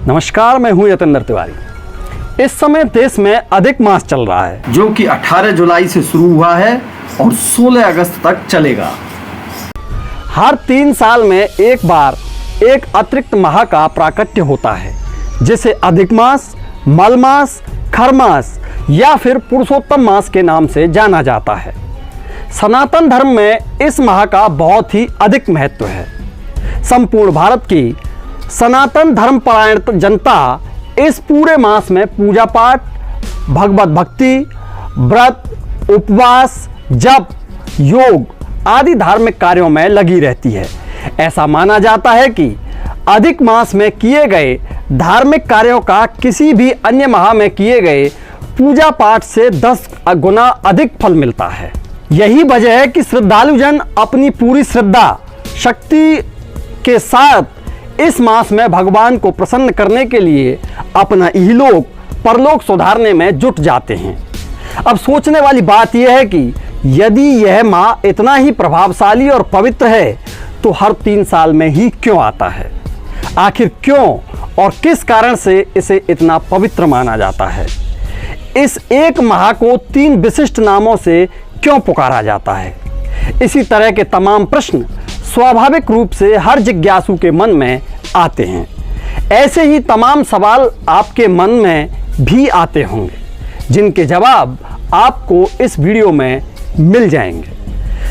नमस्कार, मैं हूं यतेंद्र तिवारी। इस समय देश में अधिक मास चल रहा है जो कि 18 जुलाई से शुरू हुआ है और 16 अगस्त तक चलेगा। हर 3 साल में एक बार एक अतिरिक्त माह का प्राकट्य होता है, जिसे अधिक मास, मल मास, खर मास या फिर पुरुषोत्तम मास के नाम से जाना जाता है। सनातन धर्म में इस माह का बहुत ही अधिक महत्व है। संपूर्ण भारत की सनातन धर्म परायण जनता इस पूरे मास में पूजा पाठ, भगवत भक्ति, व्रत, उपवास, जप, योग आदि धार्मिक कार्यों में लगी रहती है। ऐसा माना जाता है कि अधिक मास में किए गए धार्मिक कार्यों का किसी भी अन्य माह में किए गए पूजा पाठ से 10 गुना अधिक फल मिलता है। यही वजह है कि श्रद्धालुजन अपनी पूरी श्रद्धा शक्ति के साथ इस मास में भगवान को प्रसन्न करने के लिए अपना इहलोक परलोक सुधारने में जुट जाते हैं। अब सोचने वाली बात यह है कि यदि यह माह इतना ही प्रभावशाली और पवित्र है तो हर 3 साल में ही क्यों आता है? आखिर क्यों और किस कारण से इसे इतना पवित्र माना जाता है? इस एक माह को 3 विशिष्ट नामों से क्यों पुकारा जाता है? इसी तरह के तमाम प्रश्न स्वाभाविक रूप से हर जिज्ञासु के मन में आते हैं। ऐसे ही तमाम सवाल आपके मन में भी आते होंगे, जिनके जवाब आपको इस वीडियो में मिल जाएंगे।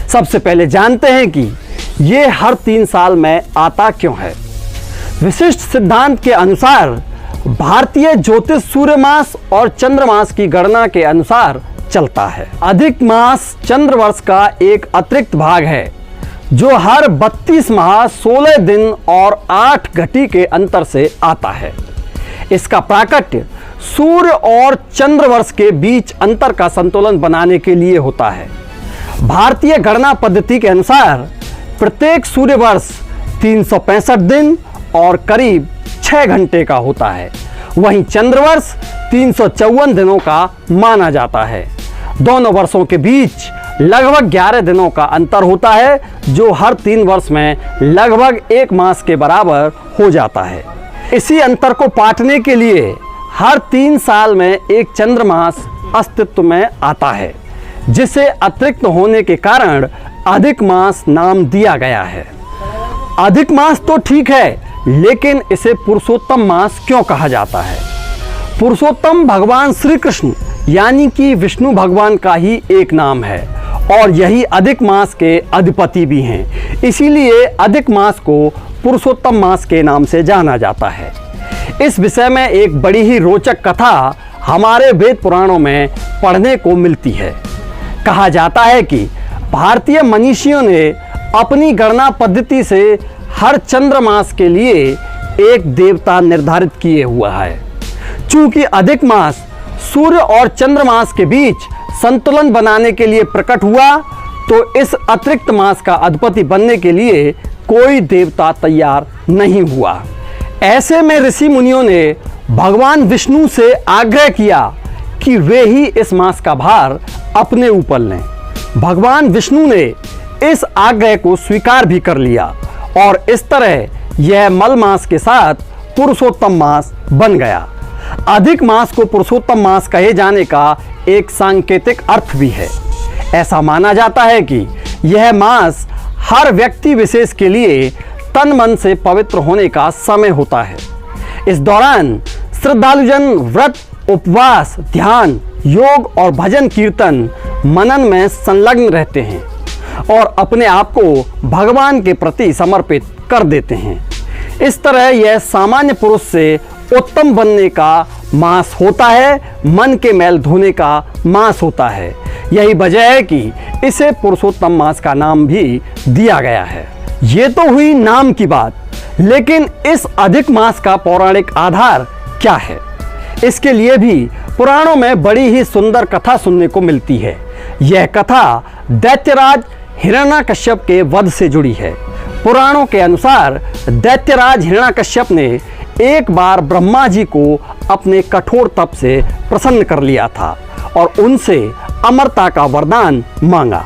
सबसे पहले जानते हैं कि ये हर 3 साल में आता क्यों है। विशिष्ट सिद्धांत के अनुसार भारतीय ज्योतिष सूर्य मास और चंद्र मास की गणना के अनुसार चलता है। अधिक मास चंद्र वर्ष का एक अतिरिक्त भाग है जो हर 32 माह 16 दिन और 8 घटी के अंतर से आता है। इसका प्राकट्य सूर्य और चंद्र वर्ष के बीच अंतर का संतुलन बनाने के लिए होता है। भारतीय गणना पद्धति के अनुसार प्रत्येक सूर्य वर्ष 365 दिन और करीब 6 घंटे का होता है। वहीं चंद्र वर्ष 354 दिनों का माना जाता है। दोनों वर्षों के बीच लगभग 11 दिनों का अंतर होता है, जो हर 3 वर्ष में लगभग 1 मास के बराबर हो जाता है। इसी अंतर को पाटने के लिए हर 3 साल में एक चंद्र मास अस्तित्व में आता है, जिसे अतिरिक्त होने के कारण अधिक मास नाम दिया गया है। अधिक मास तो ठीक है, लेकिन इसे पुरुषोत्तम मास क्यों कहा जाता है? पुरुषोत्तम भगवान श्री कृष्ण यानी कि विष्णु भगवान का ही एक नाम है और यही अधिक मास के अधिपति भी हैं। इसीलिए अधिक मास को पुरुषोत्तम मास के नाम से जाना जाता है। इस विषय में एक बड़ी ही रोचक कथा हमारे वेद पुराणों में पढ़ने को मिलती है। कहा जाता है कि भारतीय मनीषियों ने अपनी गणना पद्धति से हर चंद्र मास के लिए एक देवता निर्धारित किए हुआ है। चूंकि अधिक मास सूर्य और चंद्र मास के बीच संतुलन बनाने के लिए प्रकट हुआ, तो इस अतिरिक्त मास का अधिपति बनने के लिए कोई देवता तैयार नहीं हुआ। ऐसे में ऋषि मुनियों ने भगवान विष्णु से आग्रह किया कि वे ही इस मास का भार अपने ऊपर लें। भगवान विष्णु ने इस आग्रह को स्वीकार भी कर लिया और इस तरह यह मल मास के साथ पुरुषोत्तम मास बन गया। अधिक मास को पुरुषोत्तम मास कहे जाने का एक सांकेतिक अर्थ भी है। ऐसा माना जाता है कि यह मास हर व्यक्ति विशेष के लिए तन मन से पवित्र होने का समय होता है। इस दौरान श्रद्धालुजन व्रत, उपवास, ध्यान, योग और भजन कीर्तन मनन में संलग्न रहते हैं और अपने आप को भगवान के प्रति समर्पित कर देते हैं। इस तरह यह सामान्य पुरुष से उत्तम बनने का मास होता है, मन के मैल धोने का मास होता है। यही वजह है कि इसे पुरुषोत्तम मास का नाम भी दिया गया है। ये तो हुई नाम की बात, लेकिन इस अधिक मास का पौराणिक आधार क्या है? इसके लिए भी पुराणों में बड़ी ही सुंदर कथा सुनने को मिलती है। यह कथा दैत्यराज हिरण्यकश्यप के वध से जुड़ी है। पुराणों के अनुसार दैत्यराज हिरण्यकश्यप ने एक बार ब्रह्मा जी को अपने कठोर तप से प्रसन्न कर लिया था और उनसे अमरता का वरदान मांगा।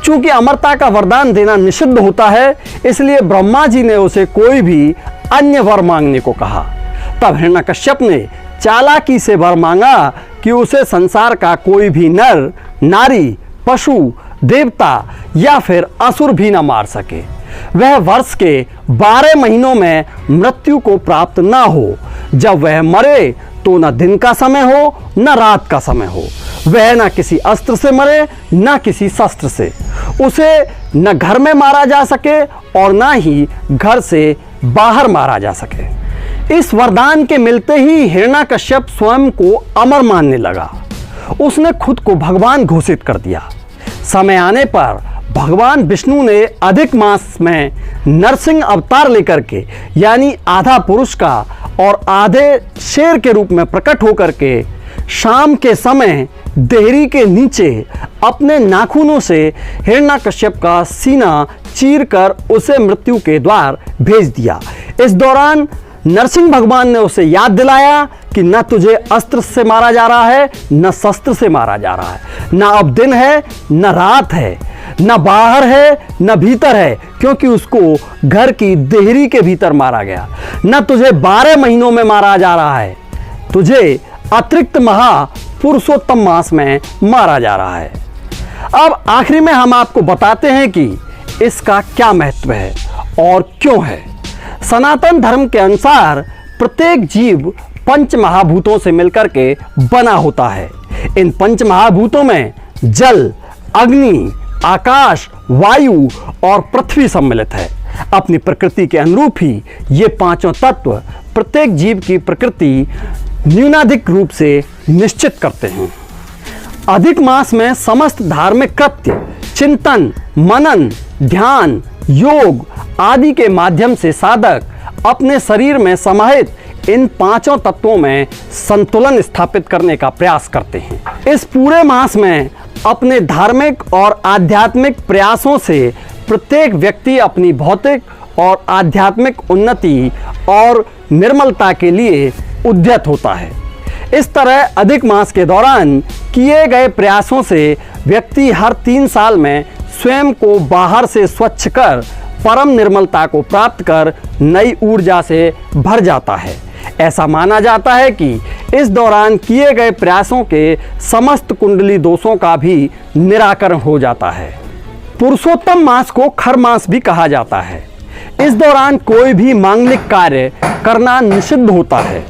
चूंकि अमरता का वरदान देना निषिद्ध होता है, इसलिए ब्रह्मा जी ने उसे कोई भी अन्य वर मांगने को कहा। तब हिरण्यकश्यप ने चालाकी से वर मांगा कि उसे संसार का कोई भी नर नारी पशु देवता या फिर असुर भी न मार सके। वह वर्ष के 12 महीनों में मृत्यु को प्राप्त न हो। जब वह मरे तो न दिन का समय हो न रात का समय हो। वह न किसी अस्त्र से मरे न किसी शस्त्र से। उसे न घर में मारा जा सके और न ही घर से बाहर मारा जा सके। इस वरदान के मिलते ही हिरण्यकश्यप स्वयं को अमर मानने लगा। उसने खुद को भगवान घोषित कर दिया। समय आने पर भगवान विष्णु ने अधिक मास में नरसिंह अवतार लेकर के यानी आधा पुरुष का और आधे शेर के रूप में प्रकट होकर के शाम के समय देहरी के नीचे अपने नाखूनों से हिरण्यकश्यप का सीना चीरकर उसे मृत्यु के द्वार भेज दिया। इस दौरान नरसिंह भगवान ने उसे याद दिलाया कि न तुझे अस्त्र से मारा जा रहा है न शस्त्र से मारा जा रहा है, न अब दिन है न रात है, न बाहर है न भीतर है, क्योंकि उसको घर की देहरी के भीतर मारा गया। न तुझे 12 महीनों में मारा जा रहा है, तुझे अतिरिक्त महा पुरुषोत्तम मास में मारा जा रहा है। अब आखिरी में हम आपको बताते हैं कि इसका क्या महत्व है और क्यों है। सनातन धर्म के अनुसार प्रत्येक जीव पंच महाभूतों से मिलकर के बना होता है। इन पंच महाभूतों में जल, अग्नि, आकाश, वायु और पृथ्वी सम्मिलित है। अपनी प्रकृति के अनुरूप ही ये पांचों तत्व प्रत्येक जीव की प्रकृति न्यूनाधिक रूप से निश्चित करते हैं। अधिक मास में समस्त धार्मिक कृत्य, चिंतन, मनन, ध्यान, योग आदि के माध्यम से साधक अपने शरीर में समाहित इन पांचों तत्वों में संतुलन स्थापित करने का प्रयास करते हैं। इस पूरे मास में अपने धार्मिक और आध्यात्मिक प्रयासों से प्रत्येक व्यक्ति अपनी भौतिक और आध्यात्मिक उन्नति और निर्मलता के लिए उद्यत होता है। इस तरह अधिक मास के दौरान किए गए प्रयासों से व्यक्ति हर 3 साल में स्वयं को बाहर से स्वच्छ कर परम निर्मलता को प्राप्त कर नई ऊर्जा से भर जाता है। ऐसा माना जाता है कि इस दौरान किए गए प्रयासों के समस्त कुंडली दोषों का भी निराकरण हो जाता है। पुरुषोत्तम मास को खर मास भी कहा जाता है। इस दौरान कोई भी मांगलिक कार्य करना निषिद्ध होता है।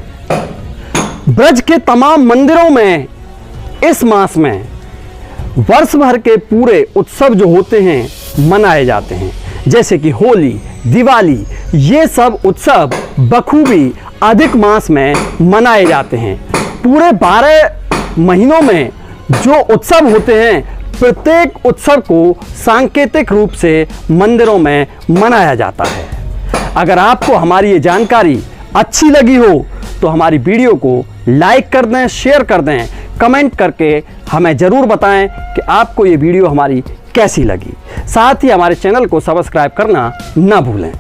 ब्रज के तमाम मंदिरों में इस मास में वर्ष भर के पूरे उत्सव जो होते हैं मनाए जाते हैं, जैसे कि होली, दिवाली, ये सब उत्सव बखूबी अधिक मास में मनाए जाते हैं। पूरे 12 महीनों में जो उत्सव होते हैं, प्रत्येक उत्सव को सांकेतिक रूप से मंदिरों में मनाया जाता है। अगर आपको हमारी ये जानकारी अच्छी लगी हो तो हमारी वीडियो को लाइक कर दें, शेयर कर दें, कमेंट करके हमें ज़रूर बताएं कि आपको ये वीडियो हमारी कैसी लगी। साथ ही हमारे चैनल को सब्सक्राइब करना ना भूलें।